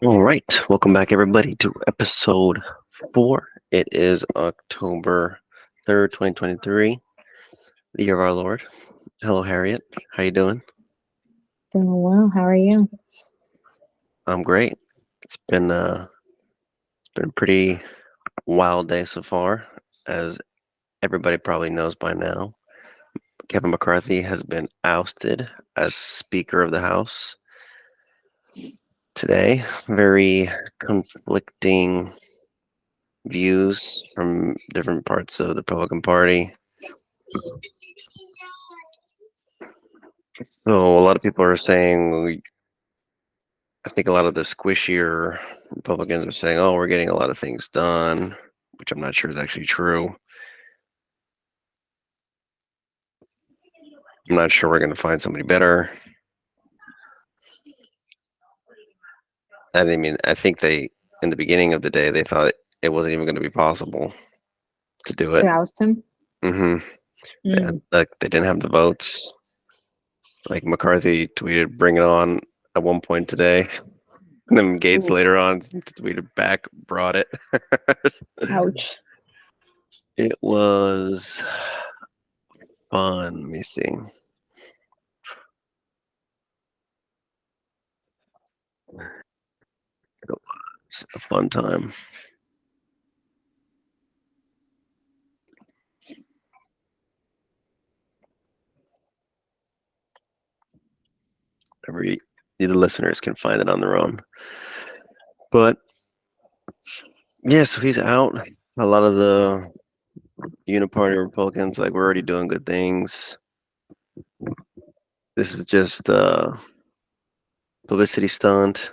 All right, welcome back, everybody, to episode 4. It is October 3rd, 2023, the year of our Lord. Hello, Harriet. How you doing? Doing well. How are you? I'm great. It's been a pretty wild day so far, as everybody probably knows by now. Kevin McCarthy has been ousted as Speaker of the House today. Very conflicting views from different parts of the Republican Party. So a lot of people are saying, I think a lot of the squishier Republicans are saying, "Oh, we're getting a lot of things done," which I'm not sure is actually true. I'm not sure we're going to find somebody better. I think in the beginning of the day, they thought it wasn't even going to be possible to do To it. oust him? hmm Mm. Like they didn't have the votes. Like McCarthy tweeted, "Bring it on!" at one point today, and then Gaetz Oof. later on tweeted back, "Brought it." Ouch. It was fun. Let me see. It was a fun time. Every The listeners can find it on their own. But yeah, so he's out. A lot of the uniparty Republicans, like, we're already doing good things. This is just a publicity stunt.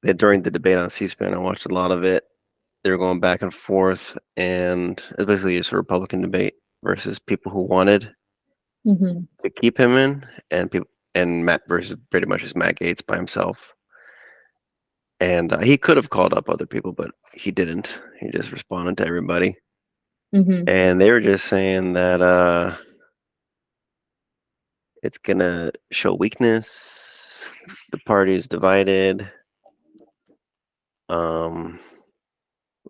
During the debate on C-SPAN, I watched a lot of it. They were going back and forth, and it's basically just a Republican debate versus people who wanted Hmm. to keep him in, and people and Matt versus pretty much just Matt Gaetz by himself. And he could have called up other people, but he didn't. He just responded to everybody. Hmm. And they were just saying that it's gonna show weakness. The party is divided. Um,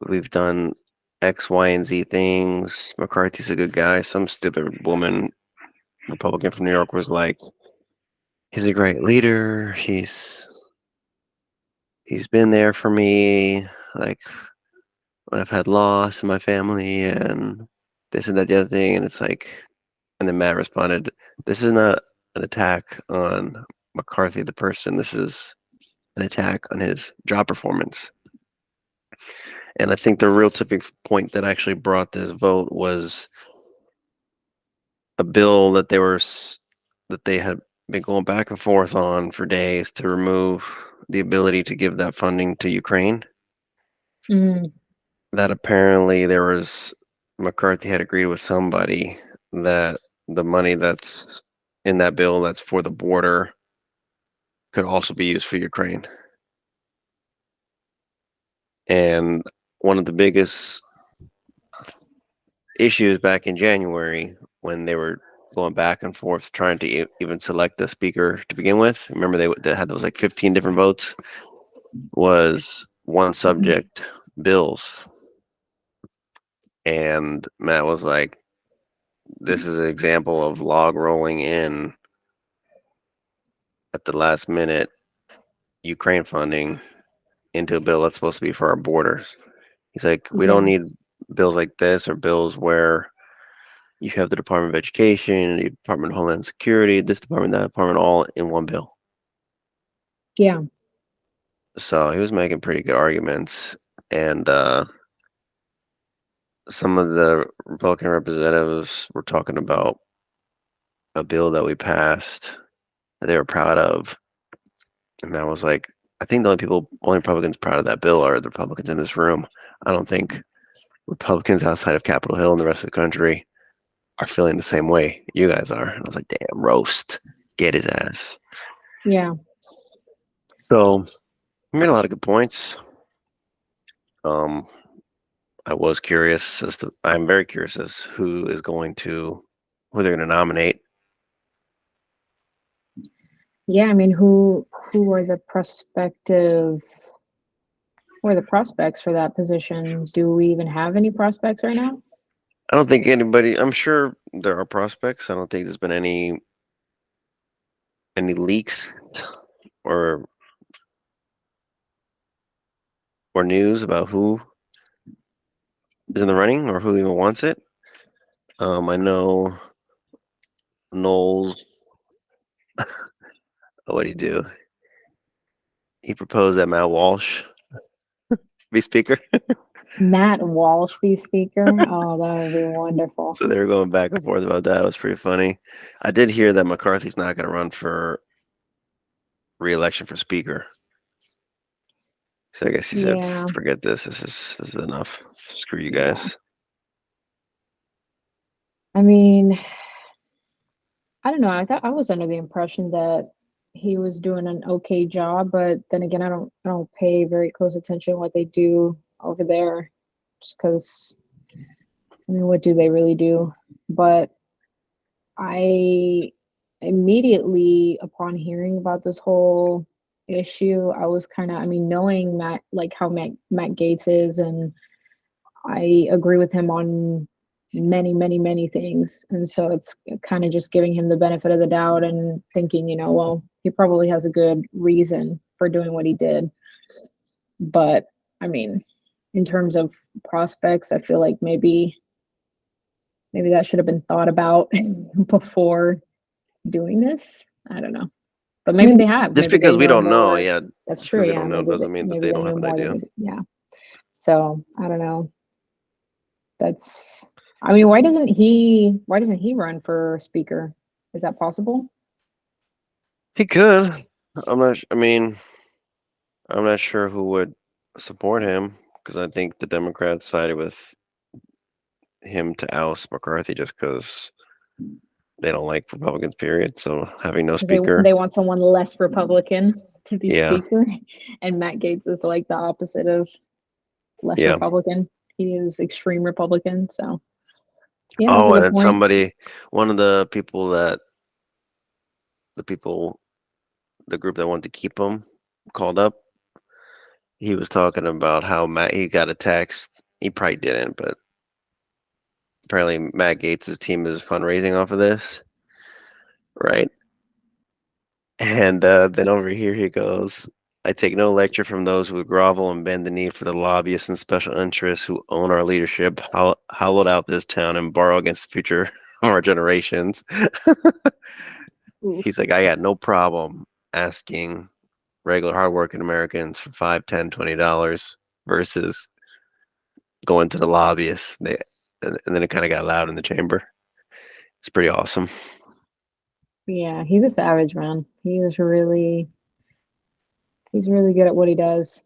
we've done X, Y, and Z things. McCarthy's a good guy. Some stupid woman, Republican from New York, was like, "He's a great leader. He's been there for me. Like when I've had loss in my family and this and that, the other thing." And it's like, and then Matt responded, "This is not an attack on McCarthy, the person. This is an attack on his job performance." And I think the real tipping point that actually brought this vote was a bill that they had been going back and forth on for days to remove the ability to give that funding to Ukraine. Mm. That apparently there was McCarthy had agreed with somebody that the money that's in that bill that's for the border could also be used for Ukraine. And one of the biggest issues back in January when they were going back and forth trying to even select the speaker to begin with. Remember they had those like 15 different votes. Was one subject, bills, and Matt was like, "This is an example of log rolling in at the last minute Ukraine funding into a bill that's supposed to be for our borders." He's like, "We don't Yeah. need bills like this or bills where you have the Department of Education, the Department of Homeland Security, this department, that department, all in one bill." Yeah. So he was making pretty good arguments, and some of the Republican representatives were talking about a bill that we passed that they were proud of, and I was like, I think the only Republicans proud of that bill are the Republicans in this room. I don't think Republicans outside of Capitol Hill and the rest of the country are feeling the same way you guys are. And I was like, damn, roast, get his ass. Yeah. So he made a lot of good points. Um, I'm very curious as who they're going to nominate. Yeah, I mean, who are the prospects for that position? Do we even have any prospects right now? I don't think anybody. I'm sure there are prospects. I don't think there's been any leaks or news about who is in the running or who even wants it. I know Knowles. What do you do? He proposed that Matt Walsh be speaker. Matt Walsh be speaker? Oh, that would be wonderful. So they were going back and forth about that. It was pretty funny. I did hear that McCarthy's not going to run for re-election for speaker. So I guess he said, Yeah, "Forget this. This is enough. Screw you yeah. guys." I mean, I don't know. I thought I was under the impression that he was doing an okay job, but then again, I don't pay very close attention to what they do over there, just because I mean, what do they really do? But I immediately upon hearing about this whole issue, I was kind of, I mean, knowing Matt, like how Matt Gaetz is, and I agree with him on many, many, many things. And so it's kind of just giving him the benefit of the doubt and thinking, well, he probably has a good reason for doing what he did. But I mean, in terms of prospects, I feel like maybe that should have been thought about before doing this. I don't know. But I maybe mean, they have. just Maybe they because we know don't know, more. yeah, That's just true. because we Yeah, don't know doesn't mean that maybe they they don't knew have an more than idea. we did. Yeah. So I don't know. That's. I mean, why doesn't he run for speaker? Is that possible? He could. I'm not. I mean, I'm not sure who would support him because I think the Democrats sided with him to oust McCarthy just because they don't like Republicans. Period. So having no Because they speaker, they want someone less Republican to be yeah, speaker, and Matt Gaetz is like the opposite of less yeah. Republican. He is extreme Republican. So yeah, that's a Oh, and good then point. one of the people, the group that wanted to keep him, called up. He was talking about how he got a text. He probably didn't, but apparently Matt Gates' team is fundraising off of this, right? And then over here he goes, I take no lecture from those who grovel and bend the knee for the lobbyists and special interests who own our leadership, hollowed out this town and borrow against the future of our generations. He's Oof. like, I got no problem asking regular hardworking Americans for 5, 10, $20 versus going to the lobbyists. And then it kind of got loud in the chamber. It's pretty awesome. Yeah, he's a savage, man. He's really good at what he does.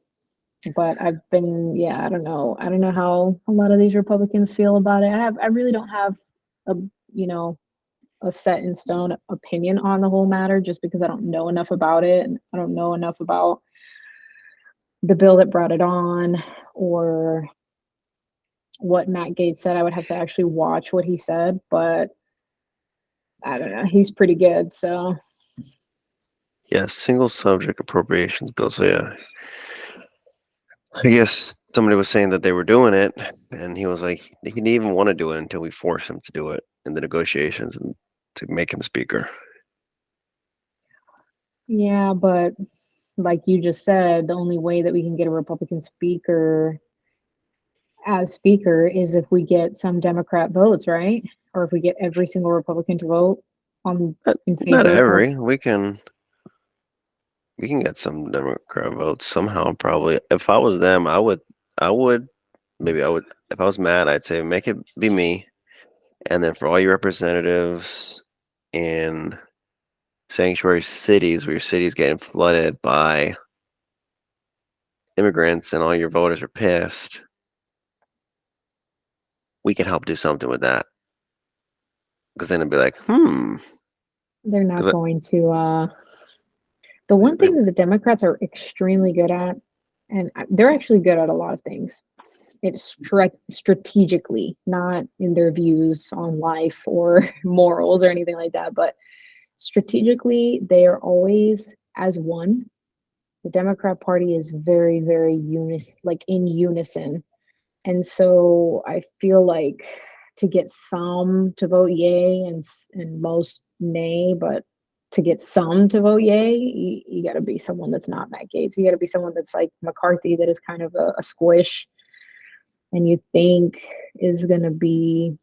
But yeah, I don't know. I don't know how a lot of these Republicans feel about it. I really don't have a, you know, a set in stone opinion on the whole matter just because I don't know enough about it and I don't know enough about the bill that brought it on or what Matt Gaetz said. I would have to actually watch what he said, but I don't know. He's pretty good, so Yeah, single subject appropriations bill. So yeah, I guess somebody was saying that they were doing it, and he was like, he didn't even want to do it until we forced him to do it in the negotiations and to make him speaker. yeah, but like you just said, the only way that we can get a Republican speaker as speaker is if we get some Democrat votes, right? Or if we get every single Republican to vote on Not, in not favor of. every. We can get some Democrat votes somehow. Probably. If I was them, I would maybe I would. If I was mad, I'd say make it be me, and then for all your representatives in sanctuary cities where your city's getting flooded by immigrants and all your voters are pissed, we can help do something with that. Because then it'd be like, They're not because going to. The one thing that the Democrats are extremely good at, and they're actually good at a lot of things. It's strategically, not in their views on life or morals or anything like that, but strategically, they are always as one. The Democrat Party is very, very like in unison. And so I feel like to get some to vote yay and most nay, but to get some to vote yay, you got to be someone that's not Matt Gaetz. You got to be someone that's like McCarthy, that is kind of a squish, and you think is going to be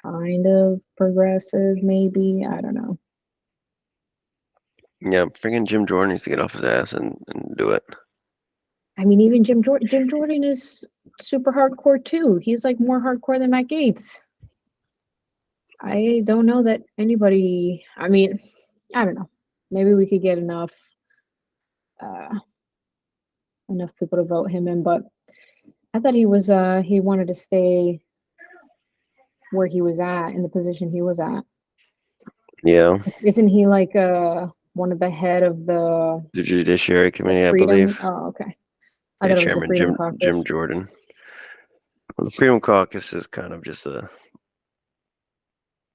kind of progressive, maybe. I don't know. Yeah, freaking Jim Jordan needs to get off his ass and do it. I mean, even Jim Jordan is super hardcore too. He's like more hardcore than Matt Gaetz. I don't know that anybody. I mean, I don't know. Maybe we could get uh, enough people to vote him in, but I thought he wanted to stay where he was at, in the position he was at. Yeah, Isn't he like one of the head of the Judiciary the Committee, I Freedom? believe. Oh, okay. I Yeah, thought it was the Chairman Freedom Jim Caucus. Jordan. Well, the Freedom Caucus is kind of just a.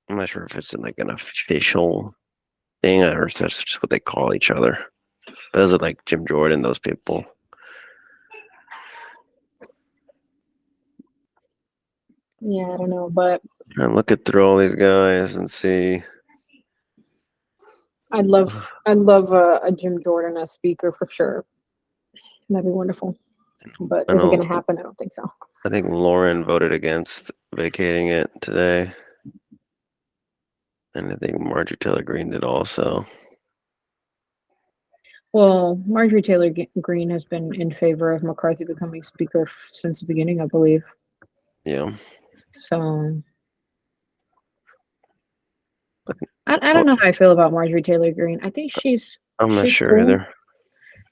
I'm not sure if it's like an official thing or if that's just what they call each other. But those are like Jim Jordan, those people. Yeah, I don't know, but And look at through all these guys and see. I'd love a Jim Jordan as speaker for sure. That'd be wonderful. But I is it going know. to happen? I don't think so. I think Lauren voted against vacating it today, and I think Marjorie Taylor Greene did also. Well, Marjorie Taylor Greene has been in favor of McCarthy becoming speaker since the beginning, I believe. Yeah. So I don't know how I feel about Marjorie Taylor Greene. I think I'm not she's sure cool. either.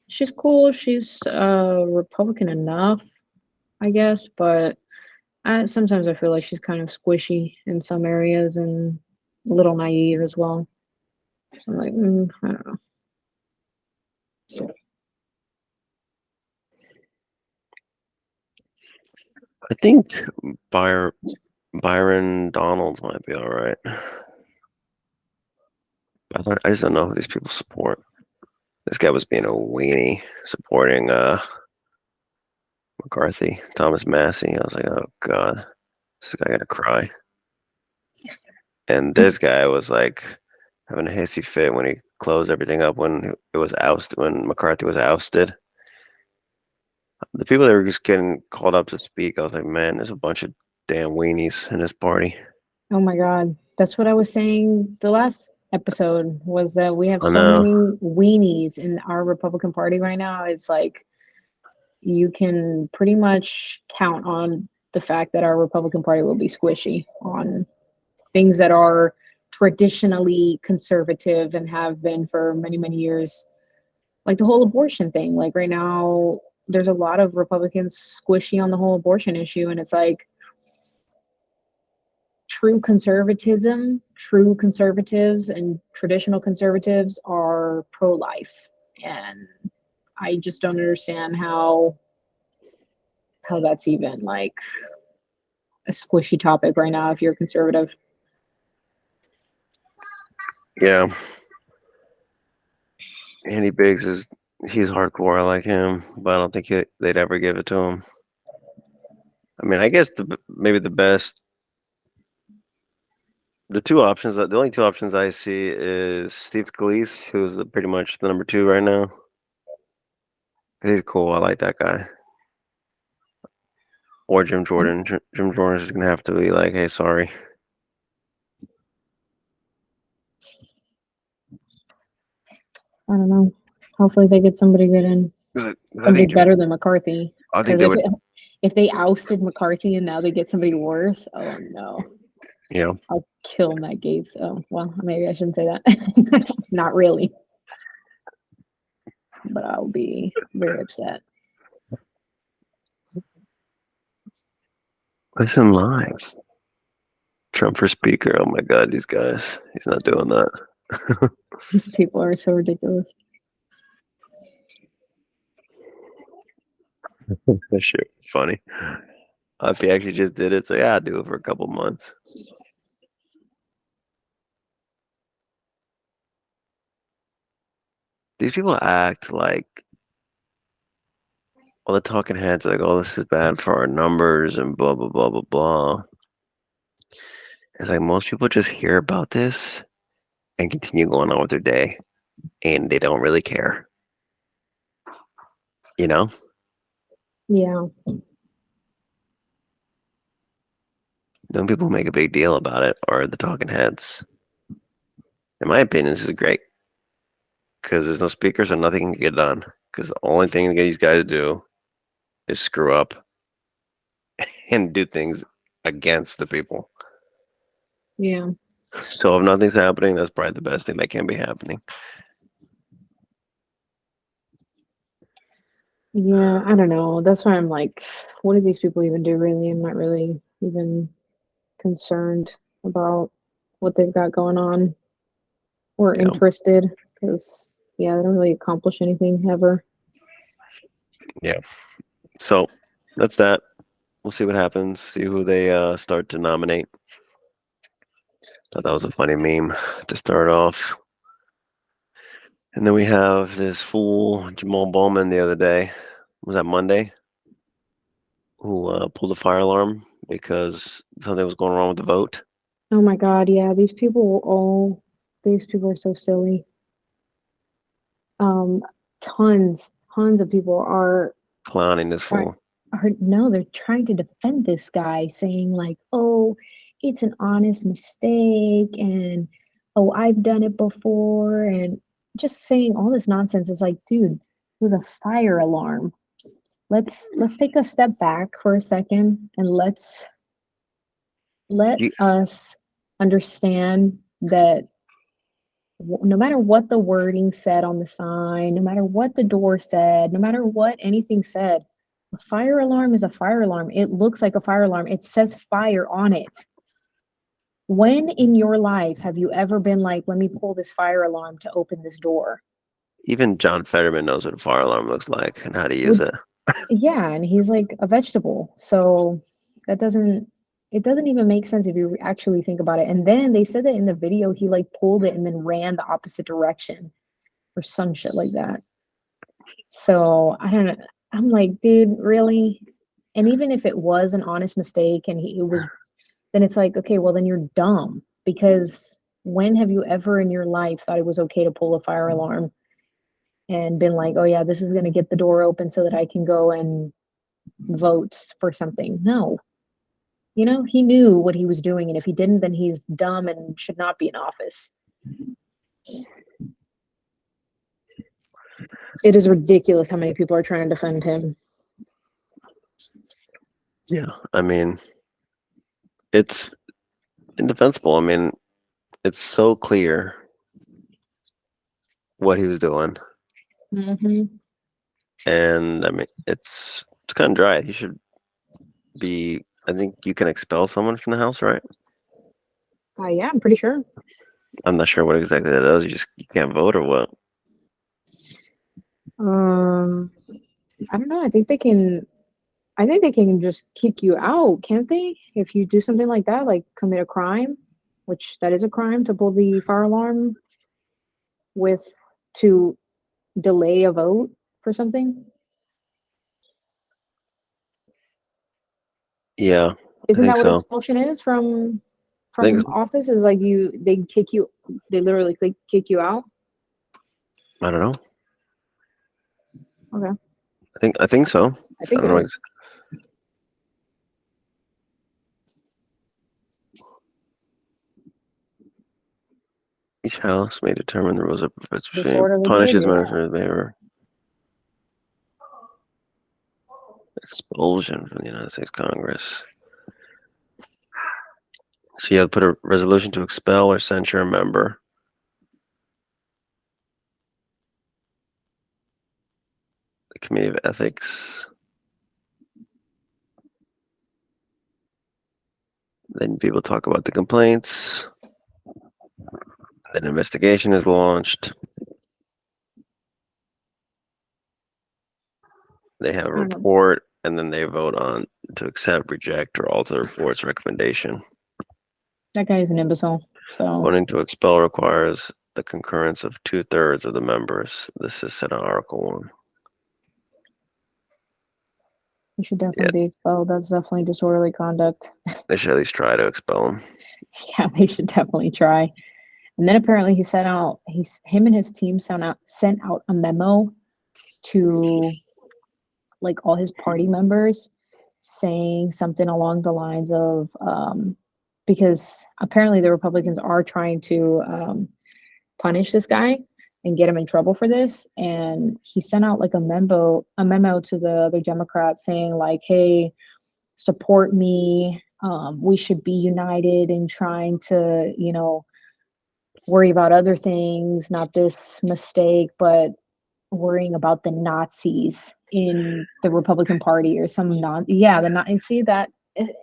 She's cool. She's Republican enough, I guess, but sometimes I feel like she's kind of squishy in some areas and a little naive as well. So I'm like, I don't know. So, I think Byron Donalds might be all right. I just don't know who these people support. This guy was being a weenie supporting McCarthy, Thomas Massey. I was like, oh god, this guy gonna cry. And this guy was like having a hissy fit when he closed everything up when it was ousted, when McCarthy was ousted. The people that were just getting called up to speak, I was like, man, there's a bunch of damn weenies in this party. oh my God, that's what I was saying the last episode, was that we have I so know. many weenies in our Republican Party right now. It's like you can pretty much count on the fact that our Republican Party will be squishy on things that are traditionally conservative and have been for many, many years. Like the whole abortion thing. Like right now, there's a lot of Republicans squishy on the whole abortion issue. And it's like true conservatives and traditional conservatives are pro life. And I just don't understand how that's even like a squishy topic right now if you're conservative. Yeah, Andy Biggs he's hardcore. I like him, but I don't think they'd ever give it to him. I mean, I guess maybe the only two options I see is Steve Scalise, who's pretty much the number two right now. He's cool. I like that guy. Or Jim Jordan. Jim Jordan's just gonna have to be like, hey, sorry. I don't know. Hopefully they get somebody good in, 'Cause I somebody think better than McCarthy. I think Because they would, if they ousted McCarthy and now they get somebody worse, oh no, you know. I'll kill Matt Gaetz. Oh well, maybe I shouldn't say that. Not really, but I'll be very upset. Listen live. Trump for speaker. Oh my God, these guys. He's not doing that. These people are so ridiculous. That shit was funny. If he actually just did it, so yeah, I'll do it for a couple months. these people act like all the talking heads, like, oh, this is bad for our numbers and blah blah blah blah blah. It's like most people just hear about this and continue going on with their day, and they don't really care. You know, Yeah. the only people who make a big deal about it are the talking heads. In my opinion, this is great because there's no speakers and nothing can get done. Because the only thing these guys do is screw up and do things against the people. Yeah. So if nothing's happening, that's probably the best thing that can be happening. Yeah, I don't know. That's why I'm like, what do these people even do really? I'm not really even concerned about what they've got going on or Yeah, interested because, yeah, they don't really accomplish anything ever. yeah. So that's that. We'll see what happens. See who they start to nominate. Thought that was a funny meme to start off. And then we have this fool Jamal Bowman the other day. Was that Monday? Who pulled a fire alarm because something was going wrong with the vote. Oh my God, yeah, these people are so silly. Um, tons of people Clowning this try fool. are no, they're trying to defend this guy, saying like, "Oh, it's an honest mistake," and "Oh, I've done it before," and just saying all this nonsense. Is like, dude, it was a fire alarm. Let's take a step back for a second and let You, us understand that no matter what the wording said on the sign, no matter what the door said, no matter what anything said, a fire alarm is a fire alarm. It looks like a fire alarm. It says fire on it. When in your life have you ever been like, let me pull this fire alarm to open this door? even John Fetterman knows what a fire alarm looks like and how to use Well, it. yeah, and he's like a vegetable. So that doesn't it doesn't even make sense if you actually think about it. And then they said that in the video he like pulled it and then ran the opposite direction or some shit like that. So I don't know. I'm like, dude, really? And even if it was an honest mistake and it was, then it's like, okay, well, then you're dumb because when have you ever in your life thought it was okay to pull a fire alarm and been like, oh, yeah, this is going to get the door open so that I can go and vote for something? No. You know, he knew what he was doing. And if he didn't, then he's dumb and should not be in office. It is ridiculous how many people are trying to defend him. Yeah, I mean, it's indefensible. I mean, it's so clear what he was doing, Mm-hmm. and I mean, it's kind of dry. He should be. I think you can expel someone from the house, right? Yeah, I'm pretty sure. I'm not sure what exactly that is. You can't vote or what? Um, I don't know. I think they can just kick you out, can't they? If you do something like that, like commit a crime, which that is a crime to pull the fire alarm with to delay a vote for something. Yeah, I Isn't think that what so. expulsion is I think from office? Is like they literally kick you out. I don't know. Okay, I think so. I I think don't it know. is. Each house may determine the rules of participation, Disorderly punishes behavior. members Yeah. for behavior, expulsion from the United States Congress. So you have to put a resolution to expel or censure a member. The Committee of Ethics. Then people talk about the complaints. Then investigation is launched. They have a I don't know. report, and then they vote on to accept, reject, or alter the report's recommendation. That guy is an imbecile. So Voting to expel requires the concurrence of 2/3 of the members. This is said in Article 1. He should Yeah, definitely be expelled. That's definitely disorderly conduct. they should at least try to expel him. Yeah, they should definitely try. And then apparently him and his team sent out a memo to like all his party members saying something along the lines of because apparently the Republicans are trying to punish this guy and get him in trouble for this. And he sent out like a memo to the other Democrats saying like, hey, support me. We should be united in trying to, worry about other things, not this mistake, but worrying about the Nazis in the Republican Party or some and see that,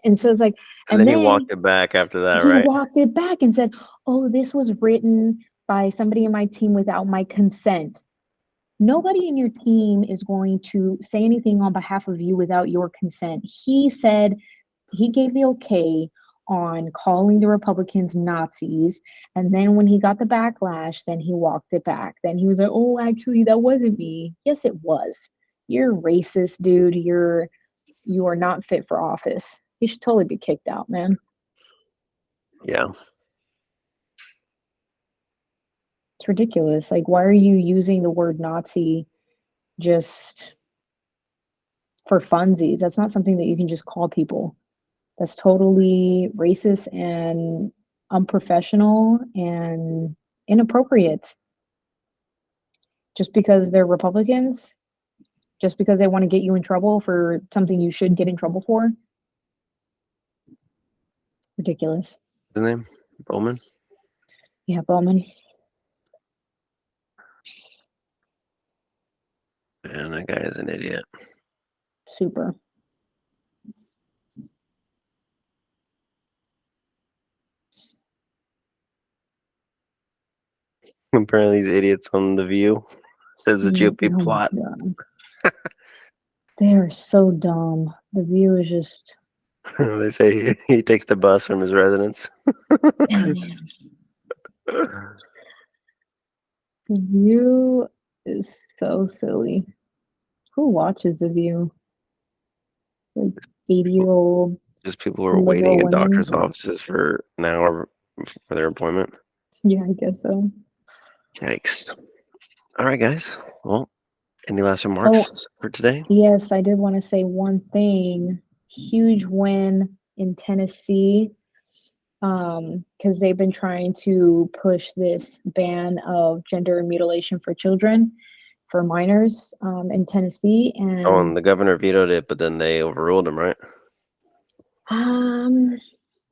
and so it's like, And and then he then walked it back after that, he right? walked it back and said, "Oh, this was written by somebody in my team without my consent." Nobody in your team is going to say anything on behalf of you without your consent. He said he gave the okay on calling the Republicans Nazis. And then when he got the backlash, then he walked it back. Then he was like, oh, actually, that wasn't me. Yes, it was. You're racist, dude. You are not fit for office. You should totally be kicked out, man. Yeah. It's ridiculous. Like, why are you using the word Nazi just for funsies? That's not something that you can just call people. That's totally racist and unprofessional and inappropriate. Just because they're Republicans, just because they want to get you in trouble for something you should get in trouble for. Ridiculous. His name? Bowman? Yeah, Bowman. Man, that guy is an idiot. Super. Apparently, these idiots on The View says the Oh GOP my plot. god. They are so dumb. The View is just They say he takes the bus from his residence. The View is so silly. Who watches The View? Like 80-year-old Just people who are waiting liberal in women. doctor's offices for an hour for their appointment. Yeah, I guess so. Yikes. All right, guys. Well, any last Oh, remarks for today? yes, I did want to say one thing. Huge win in Tennessee, because they've been trying to push this ban of gender mutilation for children, for minors, in Tennessee. Oh, And and the governor vetoed it, but then they overruled him, right? um,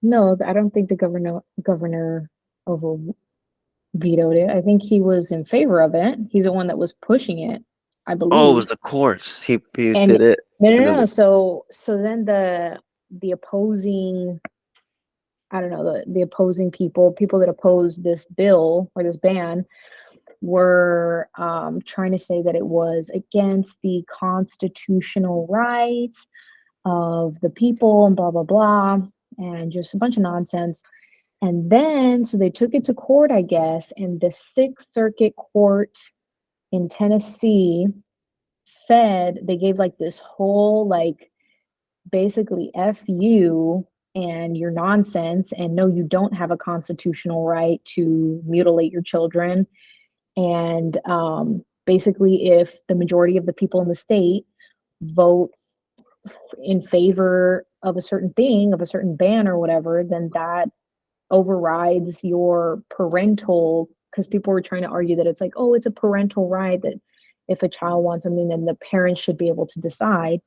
no, I don't think the governor over vetoed it. I think he was in favor of it. He's the one that was pushing it, I Oh, it was believe. the courts. He And did it. no, no, And then no. So then the opposing, I don't know, the opposing people that oppose this bill or this ban were trying to say that it was against the constitutional rights of the people and blah blah blah, and just a bunch of nonsense. And then so they took it to court, I guess, and the Sixth Circuit Court in Tennessee said they gave like this whole like basically F you and your nonsense, and no, you don't have a constitutional right to mutilate your children. And basically, if the majority of the people in the state vote in favor of a certain thing, of a certain ban or whatever, then that overrides your parental. Because people were trying to argue that it's like, oh, it's a parental right that if a child wants something, then the parents should be able to decide.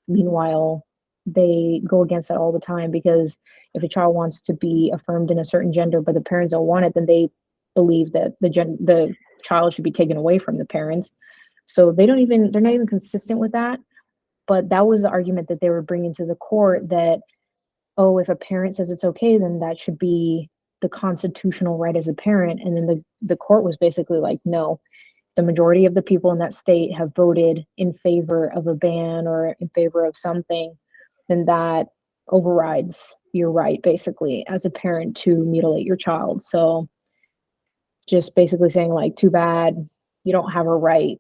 Meanwhile, they go against that all the time, because if a child wants to be affirmed in a certain gender but the parents don't want it, then they believe that the child should be taken away from the parents. So they're not even consistent with that. But that was the argument that they were bringing to the court, that, oh, if a parent says it's okay, then that should be the constitutional right as a parent. And then the court was basically like, no, the majority of the people in that state have voted in favor of a ban or in favor of something, then that overrides your right basically as a parent to mutilate your child. So just basically saying like, too bad, you don't have a right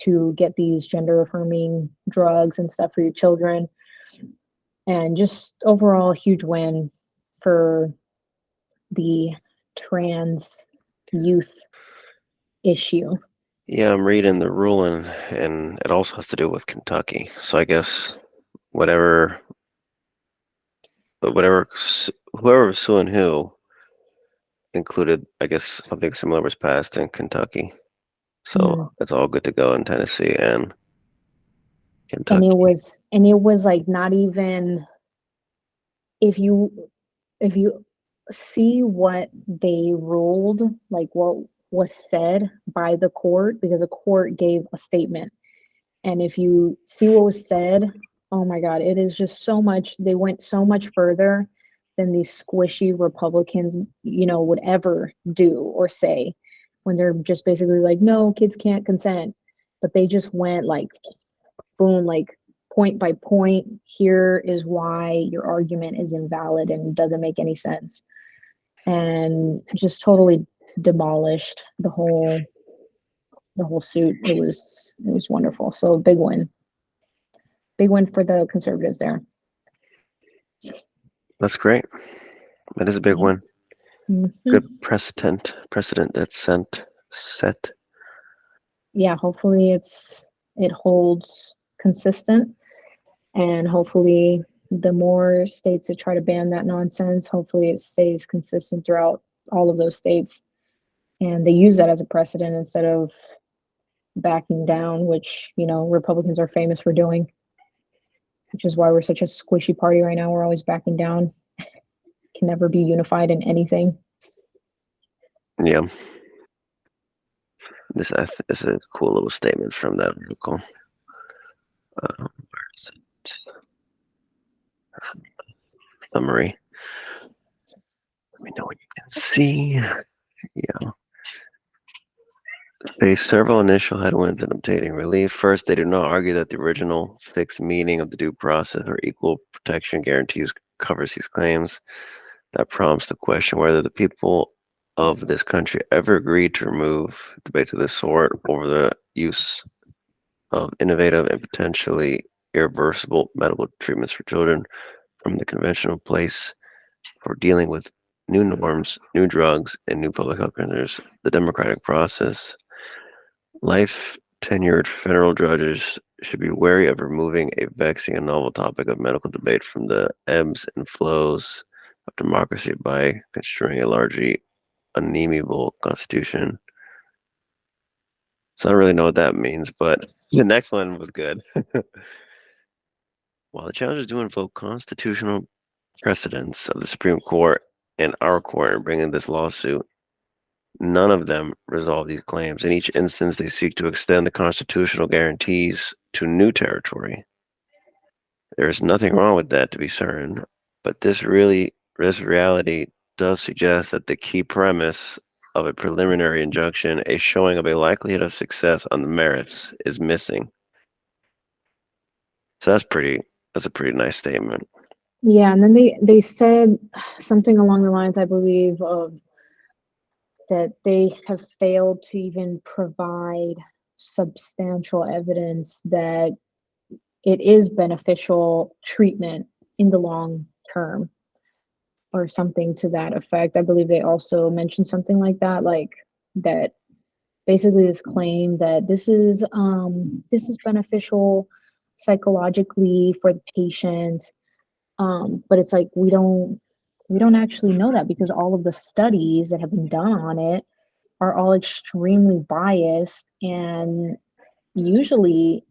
to get these gender affirming drugs and stuff for your children. And just overall, huge win for the trans youth issue. Yeah, I'm reading the ruling, and it also has to do with Kentucky. So I guess whatever, but whoever was suing who included, I guess something similar was passed in Kentucky. So Mm. it's all good to go in Tennessee and And Kentucky. it was like not even, if you if you see what they ruled, like what was said by the court, because a court gave a statement. And if you see what was said, oh my God, it is just so much. They went so much further than these squishy Republicans, would ever do or say, when they're just basically like, no, kids can't consent. But they just went like, boom, like point by point. Here is why your argument is invalid and doesn't make any sense. And just totally demolished the whole suit. It was wonderful. So big win for the conservatives there. That's great. That is a big Yeah. one. Mm-hmm. Good precedent that's set. Yeah, hopefully it holds consistent, and hopefully the more states that try to ban that nonsense, hopefully it stays consistent throughout all of those states, and they use that as a precedent instead of backing down, which Republicans are famous for doing, which is why we're such a squishy party right now. We're always backing down, can never be unified in anything. Yeah, this is a cool little statement from that article. Where is it? Summary. Let me know what you can see. Yeah. Faced several initial headwinds in obtaining relief. First, they do not argue that the original fixed meaning of the due process or equal protection guarantees covers these claims. That prompts the question whether the people of this country ever agreed to remove debates of this sort over the use of innovative and potentially irreversible medical treatments for children from the conventional place for dealing with new norms, new drugs, and new public health measures. The democratic process. Life tenured federal judges should be wary of removing a vexing and novel topic of medical debate from the ebbs and flows of democracy by construing a largely unamiable constitution. So I don't really know what that means, but the next one was good. While the challengers do invoke constitutional precedents of the Supreme Court and our court in bringing this lawsuit, none of them resolve these claims. In each instance, they seek to extend the constitutional guarantees to new territory. There is nothing wrong with that, to be certain, but this reality does suggest that the key premise of a preliminary injunction, a showing of a likelihood of success on the merits, is missing. So that's a pretty nice statement. Yeah, and then they said something along the lines, I believe, of that they have failed to even provide substantial evidence that it is beneficial treatment in the long term, or something to that effect. I believe they also mentioned something like that, like that basically this claim that this is beneficial psychologically for the patient. But it's like we don't actually know that, because all of the studies that have been done on it are all extremely biased, and usually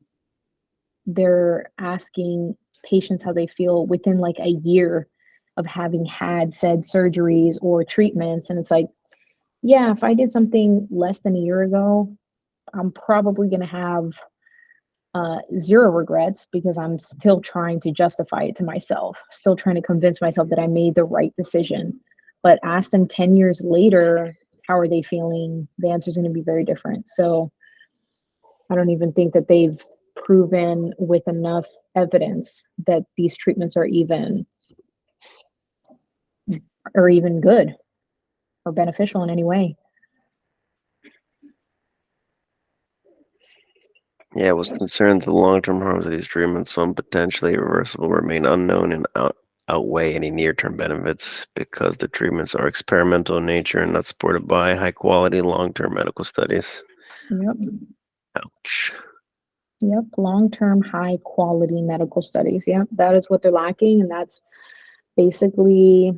they're asking patients how they feel within like a year of having had said surgeries or treatments. And it's like, yeah, if I did something less than a year ago, I'm probably going to have zero regrets, because I'm still trying to justify it to myself, still trying to convince myself that I made the right decision. But ask them 10 years later, how are they feeling? The answer is going to be very different. So I don't even think that they've proven with enough evidence that these treatments are even good or beneficial in any way. Yeah, was concerned the long-term harms of these treatments, some potentially irreversible, remain unknown and outweigh any near-term benefits because the treatments are experimental in nature and not supported by high-quality long-term medical studies. Yep. Ouch. Yep. Long-term, high-quality medical studies. Yep. That is what they're lacking, and that's basically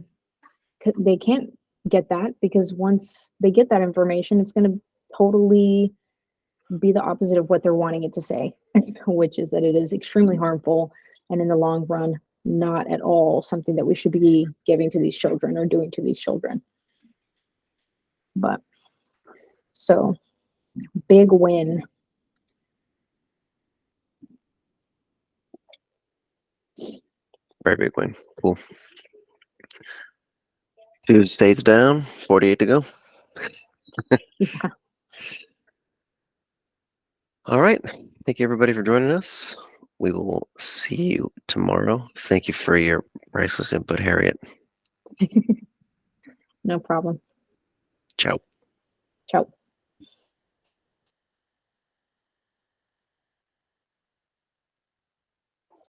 they can't get that because once they get that information, it's going to totally be the opposite of what they're wanting it to say, which is that it is extremely harmful and in the long run, not at all something that we should be giving to these children or doing to these children. But so big win. Very big win. Cool. 2 states down, 48 to go. Yeah. All right. Thank you, everybody, for joining us. We will see you tomorrow. Thank you for your priceless input, Harriet. No problem. Ciao. Ciao.